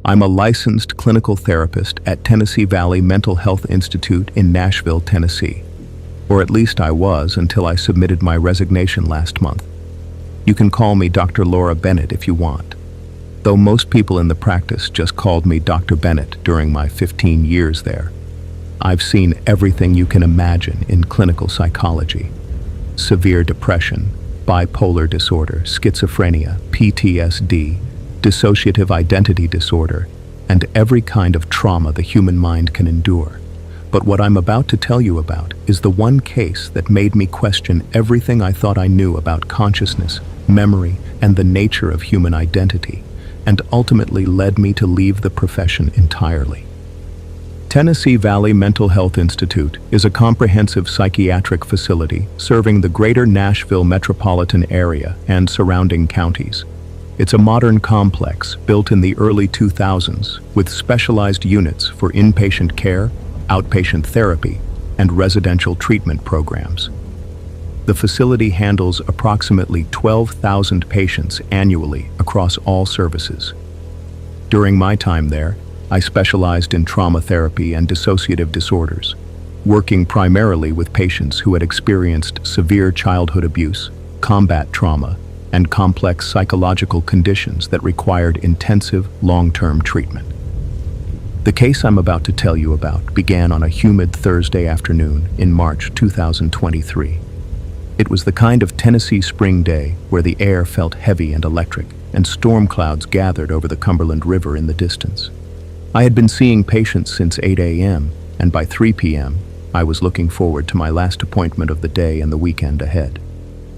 I'm a licensed clinical therapist at Tennessee Valley Mental Health Institute in Nashville, Tennessee. Or at least I was until I submitted my resignation last month. You can call me Dr. Laura Bennett if you want, though most people in the practice just called me Dr. Bennett during my 15 years there. I've seen everything you can imagine in clinical psychology: severe depression, bipolar disorder, schizophrenia, PTSD, dissociative identity disorder, and every kind of trauma the human mind can endure. But what I'm about to tell you about is the one case that made me question everything I thought I knew about consciousness, memory, and the nature of human identity, and ultimately led me to leave the profession entirely. Tennessee Valley Mental Health Institute is a comprehensive psychiatric facility serving the greater Nashville metropolitan area and surrounding counties. It's a modern complex built in the early 2000s with specialized units for inpatient care, outpatient therapy, and residential treatment programs. The facility handles approximately 12,000 patients annually across all services. During my time there, I specialized in trauma therapy and dissociative disorders, working primarily with patients who had experienced severe childhood abuse, combat trauma, and complex psychological conditions that required intensive, long-term treatment. The case I'm about to tell you about began on a humid Thursday afternoon in March 2023. It was the kind of Tennessee spring day where the air felt heavy and electric, and storm clouds gathered over the Cumberland River in the distance. I had been seeing patients since 8 a.m., and by 3 p.m., I was looking forward to my last appointment of the day and the weekend ahead.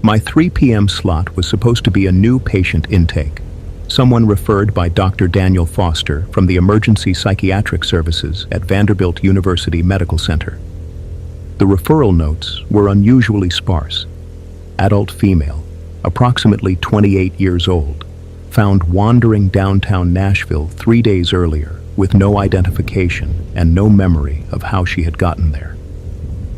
My 3 p.m. slot was supposed to be a new patient intake, someone referred by Dr. Daniel Foster from the Emergency Psychiatric Services at Vanderbilt University Medical Center. The referral notes were unusually sparse. Adult female, approximately 28 years old, found wandering downtown Nashville 3 days earlier with no identification and no memory of how she had gotten there.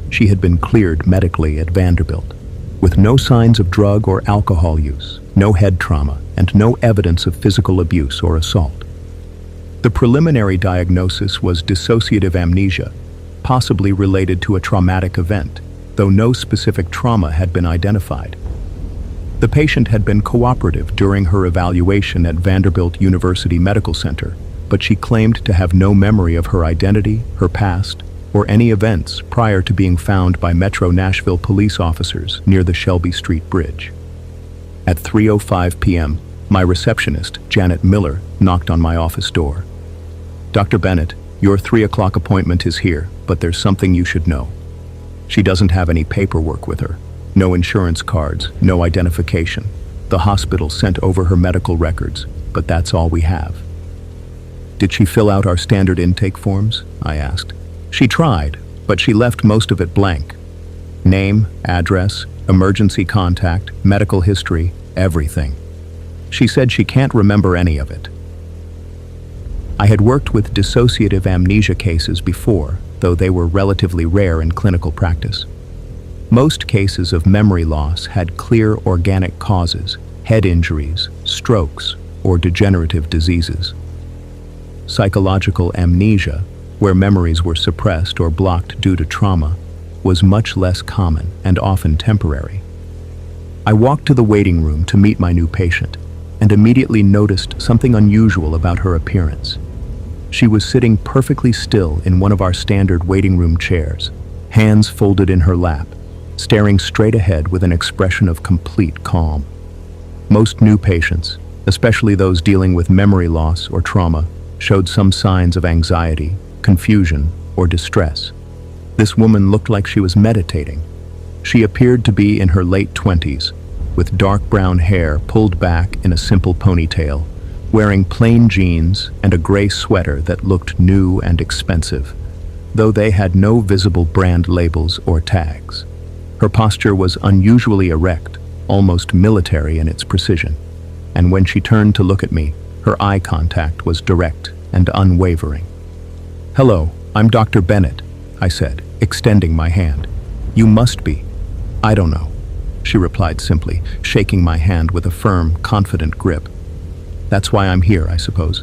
She had been cleared medically at Vanderbilt, with no signs of drug or alcohol use, no head trauma, and no evidence of physical abuse or assault. The preliminary diagnosis was dissociative amnesia, possibly related to a traumatic event, though no specific trauma had been identified. The patient had been cooperative during her evaluation at Vanderbilt University Medical Center, but she claimed to have no memory of her identity, her past, or any events prior to being found by Metro Nashville police officers near the Shelby Street Bridge. At 3:05 p.m., my receptionist, Janet Miller, knocked on my office door. "Dr. Bennett, your 3 o'clock appointment is here, but there's something you should know. She doesn't have any paperwork with her, no insurance cards, no identification. The hospital sent over her medical records, but that's all we have." "Did she fill out our standard intake forms?" I asked. "She tried, but she left most of it blank. Name, address, emergency contact, medical history, everything. She said she can't remember any of it." I had worked with dissociative amnesia cases before, though they were relatively rare in clinical practice. Most cases of memory loss had clear organic causes, head injuries, strokes, or degenerative diseases. Psychological amnesia, where memories were suppressed or blocked due to trauma, was much less common and often temporary. I walked to the waiting room to meet my new patient and immediately noticed something unusual about her appearance. She was sitting perfectly still in one of our standard waiting room chairs, hands folded in her lap, staring straight ahead with an expression of complete calm. Most new patients, especially those dealing with memory loss or trauma, showed some signs of anxiety, confusion, or distress. This woman looked like she was meditating. She appeared to be in her late 20s, with dark brown hair pulled back in a simple ponytail, wearing plain jeans and a gray sweater that looked new and expensive, though they had no visible brand labels or tags. Her posture was unusually erect, almost military in its precision, and when she turned to look at me, her eye contact was direct and unwavering. "Hello, I'm Dr. Bennett," I said, extending my hand. "You must be." "I don't know," she replied simply, shaking my hand with a firm, confident grip. "That's why I'm here, I suppose."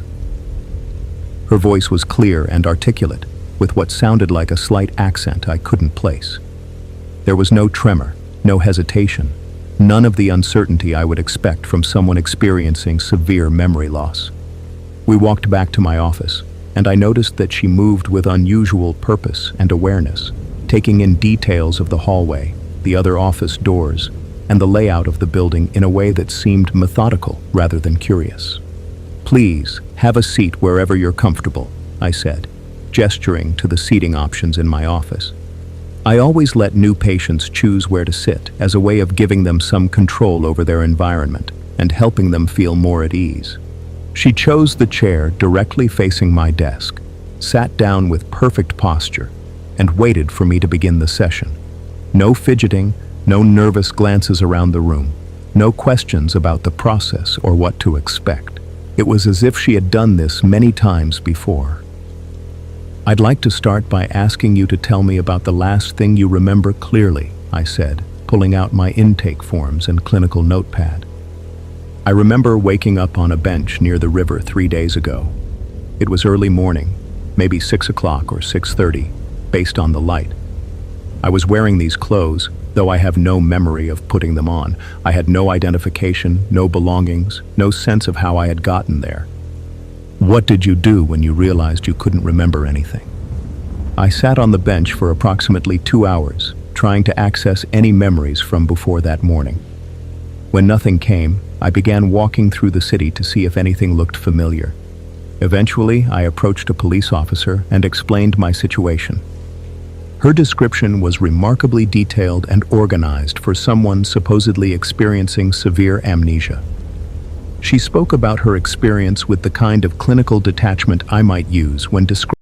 Her voice was clear and articulate, with what sounded like a slight accent I couldn't place. There was no tremor, no hesitation, none of the uncertainty I would expect from someone experiencing severe memory loss. We walked back to my office, and I noticed that she moved with unusual purpose and awareness, taking in details of the hallway, the other office doors, and the layout of the building in a way that seemed methodical rather than curious. "Please, have a seat wherever you're comfortable," I said, gesturing to the seating options in my office. I always let new patients choose where to sit as a way of giving them some control over their environment and helping them feel more at ease. She chose the chair directly facing my desk, sat down with perfect posture, and waited for me to begin the session. No fidgeting, no nervous glances around the room, no questions about the process or what to expect. It was as if she had done this many times before. "I'd like to start by asking you to tell me about the last thing you remember clearly," I said, pulling out my intake forms and clinical notepad. "I remember waking up on a bench near the river 3 days ago. It was early morning, maybe 6 o'clock or 6:30, based on the light. I was wearing these clothes, though I have no memory of putting them on. I had no identification, no belongings, no sense of how I had gotten there." "What did you do when you realized you couldn't remember anything?" "I sat on the bench for approximately 2 hours, trying to access any memories from before that morning. When nothing came, I began walking through the city to see if anything looked familiar. Eventually, I approached a police officer and explained my situation. Her description was remarkably detailed and organized for someone supposedly experiencing severe amnesia. She spoke about her experience with the kind of clinical detachment I might use when describing